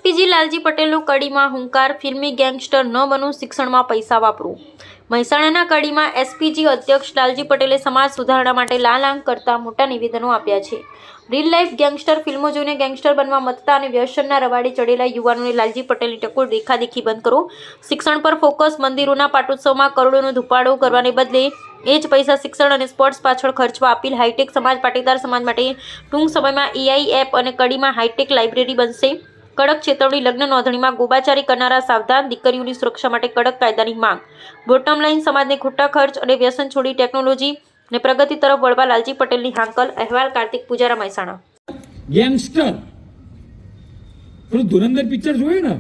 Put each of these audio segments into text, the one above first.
SPG Lalji પટેલનો કડીમાં હુંકાર, ફિલ્મી ગેંગસ્ટર ન બનવું, શિક્ષણમાં પૈસા વાપરવું. મહેસાણાના કડીમાં એસપીજી અધ્યક્ષ લાલજી પટેલે સમાજ સુધારણા માટે લાલાંગ કરતા મોટા નિવેદનો આપ્યા છે. રીલ લાઈફ ગેંગસ્ટર ફિલ્મો જોઈને ગેંગસ્ટર બનવા મથતા અને વ્યસનના રવાડે ચડેલા યુવાનોને લાલજી પટેલની ટકોર દેખાદેખી બંધ કરો, શિક્ષણ પર ફોકસ, મંદિરોના પાટોત્સવમાં કરોડોનો ધુપાડો કરવાને બદલે એ જ પૈસા શિક્ષણ અને સ્પોર્ટ્સ પાછળ ખર્ચવા અપીલ. હાઈટેક સમાજ પાટીદાર સમાજ માટે ટૂંક સમયમાં એઆઈ એપ અને કડીમાં હાઈટેક લાઇબ્રેરી બનશે. કડક ચેતવણી, લગ્ન નોંધણીમાં ગોબાચારી કરનારા સાવધાન, દીકરીઓની સુરક્ષા માટે કડક કાયદાની માંગ. બોટમ લાઈન, સમાજને ખોટા ખર્ચ અને વ્યસન છોડી ટેકનોલોજી અને પ્રગતિ તરફ વળવા લાલજી પટેલની હાંકલ. અહેવાલ કાર્તિક પૂજારા, મહેસાણા. ગેંગસ્ટર પેલું ધુરંધર પિક્ચર જોયું ને,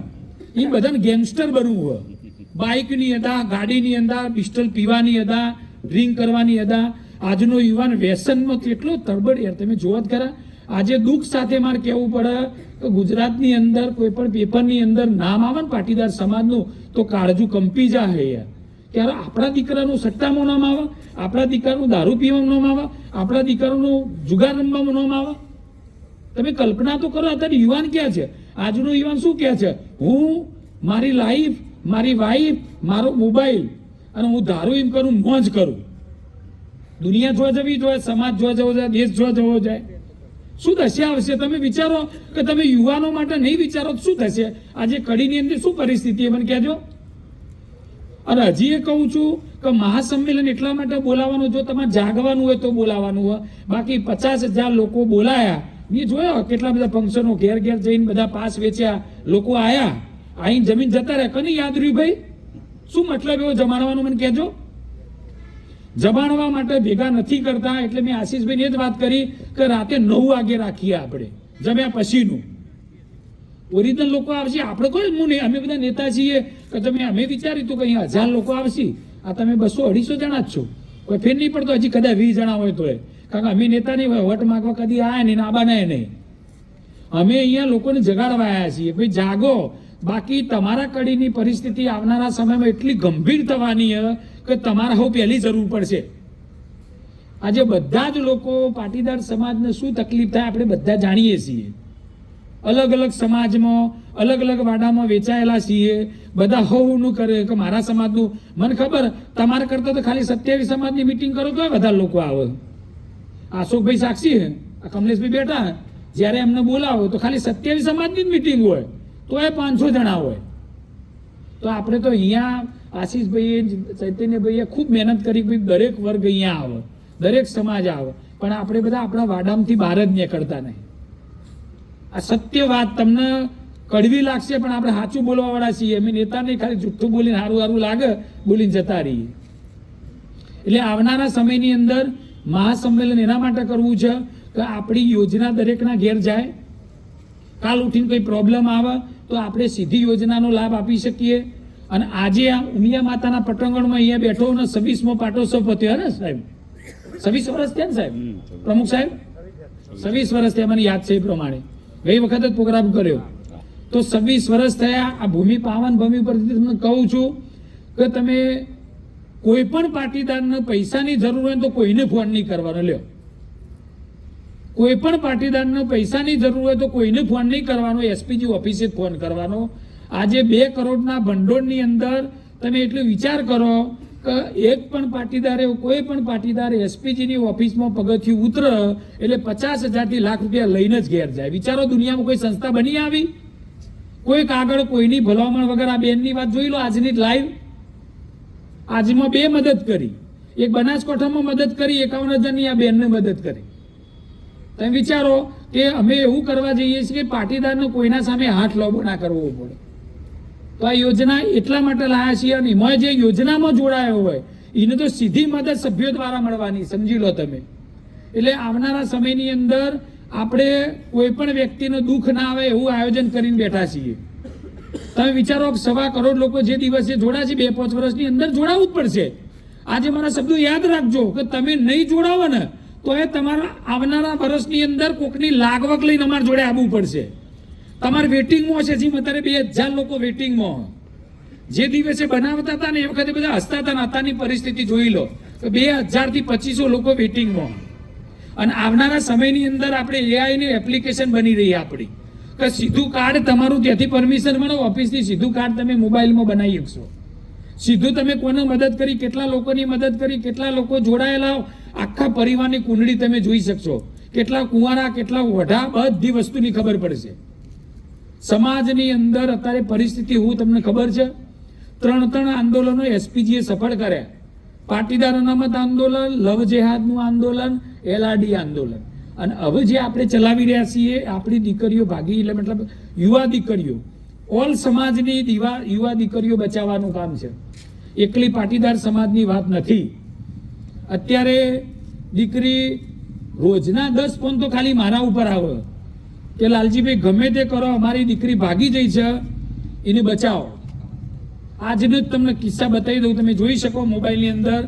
એ બધાને ગેંગસ્ટર બનવું હોય. બાઇકની અદા, ગાડીની અદા, પિસ્ટલ પીવાની અદા, ડ્રિંક કરવાની અદા. આજનો યુવાન વ્યસનમાં કેટલો તરબડ યાર, તમે જોવા જ ખરા. આજે દુઃખ સાથે મારે કહેવું પડે કે ગુજરાતની અંદર કોઈ પણ પેપરની અંદર નામ આવે ને પાટીદાર સમાજનું તો કાળજું કંપી જાય યાર. ત્યારે આપણા દીકરાનું સટ્ટામાં નામ આવે, આપણા દીકરાનું દારૂ પીવાનું નામ આવે, આપણા દીકરાનું જુગાર રમવાનું નામ આવે. તમે કલ્પના તો કરો, અત્યારે યુવાન ક્યાં છે? આજનો યુવાન શું કહે છે? હું મારી લાઈફ, મારી વાઈફ, મારો મોબાઈલ અને હું દારૂ એમ કરું, મોજ કરું. દુનિયા જોવા જવી જોઈએ, સમાજ જોવા જવો જાય, દેશ જોવા જવો જાય. શું દશા આવશે? તમે વિચારો કે તમે યુવાનો માટે નહીં વિચારો તો શું થશે? આજે કડીની અંદર શું પરિસ્થિતિ મને કહેજો. અને હજી એ કહું છું કે મહાસંમેલન એટલા માટે બોલાવવાનું, જો તમારે જાગવાનું હોય તો બોલાવવાનું હોય. બાકી 50,000 લોકો બોલાયા, મેં જોયો કેટલા બધા ફંક્શનો, ઘેર ઘેર જઈને બધા પાસ વેચ્યા, લોકો આયા, આઈને જમીન જતા રહ્યા. કને યાદ રહ્યું ભાઈ? શું મતલબ એવો જમાડવાનું મને કહેજો. જમાડવા માટે ભેગા નથી કરતા. એટલે મેં આશીષભાઈને જ વાત કરી કે રાતે 9 વાગે રાખીએ આપણે, જમ્યા પછીનું. ઓરિજિનલ લોકો આવશે, આપણે કોઈ હું નહીં, અમે બધા નેતા છીએ કે અમે વિચાર્યું હતું કે અહીંયા 1000 લોકો આવશે, આ તમે 200-250 જણા જ છો. કોઈ ફેર નહીં પડતો, હજી કદાચ 20 જણા હોય તો. કારણ કે અમે નેતા નહીં હોય, વટ માગવા કદી આયા નહીં, આબાના નહીં. અમે અહીંયા લોકોને જગાડવા આવ્યા છીએ, ભાઈ જાગો. બાકી તમારા કડીની પરિસ્થિતિ આવનારા સમયમાં એટલી ગંભીર થવાની કે તમારા હવે પહેલી જરૂર પડશે. આજે બધા જ લોકો પાટીદાર સમાજને શું તકલીફ થાય આપણે બધા જાણીએ છીએ. અલગ અલગ સમાજમાં, અલગ અલગ વાડામાં વેચાયેલા છીએ. બધા હોવું કરે કે મારા સમાજનું. મને ખબર, તમારા કરતા તો ખાલી 27 સમાજની મિટિંગ કરો તો બધા લોકો આવે. અશોકભાઈ સાક્ષી હે, આ કમલેશભાઈ બેઠા, જ્યારે એમને બોલાવો તો ખાલી 27 સમાજની જ મિટિંગ હોય, તો એ 500 જણા હોય. તો આપણે તો અહીંયા આશીષભાઈએ, ચૈતન્યભાઈએ ખૂબ મહેનત કરી, દરેક વર્ગ અહીંયા આવે, દરેક સમાજ આવે. પણ આપણે બધા આપણા વાડામાંથી બહાર જ નીકળતા નહીં. આ સત્ય વાત તમને કડવી લાગશે, પણ આપણે સાચું બોલવાવાળા છીએ. અમે નેતા નહીં, ખાલી જુઠ્ઠું બોલીને સારું સારું લાગે બોલીને જતા રહીએ. એટલે આવનારા સમયની અંદર મહાસંમેલન એના માટે કરવું છે કે આપણી યોજના દરેકના ઘેર જાય. કાલ ઉઠીને કોઈ પ્રોબ્લેમ આવે તો આપણે સીધી યોજનાનો લાભ આપી શકીએ. અને આજે આ ઉમિયા માતાના પટંગણમાં અહીંયા બેઠો ને 26મો પાટોત્સવ પત્યો ને સાહેબ. 26 વર્ષ થયા ને સાહેબ, પ્રમુખ સાહેબ? 26 વર્ષ થયા, મને યાદ છે એ પ્રમાણે. ગઈ વખત જ પ્રોગ્રામ કર્યો તો 26 વર્ષ થયા. આ ભૂમિ, પાવન ભૂમિ પરથી તમને કહું છું કે તમે કોઈ પણ પાટીદારને પૈસાની જરૂર હોય તો કોઈને ફોન નહીં કરવાનો. લ્યો, કોઈ પણ પાટીદારને પૈસાની જરૂર હોય તો કોઈને ફોન નહીં કરવાનો, એસપીજી ઓફિસે જ ફોન કરવાનો. આજે 2 કરોડના ભંડોળની અંદર તમે એટલો વિચાર કરો કે એક પણ પાટીદારે, કોઈ પણ પાટીદાર એસપીજીની ઓફિસમાં પગથિયું ઉતરે એટલે 50,000 થી લાખ રૂપિયા લઈને જ ઘેર જાય. વિચારો, દુનિયામાં કોઈ સંસ્થા બની આવી? કોઈ કાગળ, કોઈની ભલામણ વગર. આ બેનની વાત જોઈ લો, આજની લાઈવ. આજમાં 2 મદદ કરી, એક બનાસકાંઠામાં મદદ કરી, 51,000ની આ બેનને મદદ કરી. તમે વિચારો કે અમે એવું કરવા જઈએ છીએ કે પાટીદારને કોઈના સામે હાથ લાંબો ના કરવો પડે. તો આ યોજના એટલા માટે લાયા છીએ. અને એમાં જે યોજનામાં જોડાયો હોય એને તો સીધી મદદ સભ્યો દ્વારા મળવાની, સમજી લો તમે. એટલે આવનારા સમયની અંદર આપણે કોઈ પણ વ્યક્તિને દુઃખ ના આવે એવું આયોજન કરીને બેઠા છીએ. તમે વિચારો કે 1.25 કરોડ લોકો જે દિવસે જોડાશે, 2-5 વર્ષની અંદર જોડાવવું જ પડશે. આજે મારા શબ્દો યાદ રાખજો કે તમે નહીં જોડાવો ને તો એ તમારા આવનારા વર્ષની અંદર કોકની લાગવક લઈને અમારા જોડે આવવું પડશે. તમારે વેટિંગમાં હશે. જેમ અત્યારે 2,000 લોકો વેટિંગમાં. જે દિવસે બનાવતા હતા ને એ વખતે બધા હસતા હતા. અત્યારની પરિસ્થિતિ જોઈ લો, 2000 થી 2500 લોકો વેટિંગમાં. અને આવનારા સમયની અંદર આપણે એઆઈની એપ્લિકેશન બની રહી આપણી. કે સીધું કાર્ડ તમારું ત્યાંથી પરમિશન મળો ઓફિસથી સીધું કાર્ડ તમે મોબાઈલમાં બનાવી શકશો. સીધું તમે કોને મદદ કરી, કેટલા લોકોની મદદ કરી, કેટલા લોકો જોડાયેલા, આખા પરિવારની કુંડળી તમે જોઈ શકશો. કેટલા કુંવારા, કેટલા વઢા, બધી વસ્તુની ખબર પડશે. સમાજની અંદર અત્યારે પરિસ્થિતિ હું તમને ખબર છે, 3 આંદોલનો એસપીજીએ સફળ કર્યા. પાટીદાર અનામત આંદોલન, લવ જેહાદનું આંદોલન, એલઆરડી આંદોલન. અને હવે જે આપણે ચલાવી રહ્યા છીએ, આપણી દીકરીઓ ભાગી, એટલે મતલબ યુવા દીકરીઓ, ઓલ સમાજની યુવા દીકરીઓ બચાવવાનું કામ છે. એકલી પાટીદાર સમાજની વાત નથી. અત્યારે દીકરી રોજના 10 ફોન તો ખાલી મારા ઉપર આવે કે લાલજીભાઈ ગમે તે કરો, અમારી દીકરી ભાગી જઈ છે, એને બચાવો. આજનો જ તમને કિસ્સા બતાવી દઉં, તમે જોઈ શકો મોબાઈલની અંદર.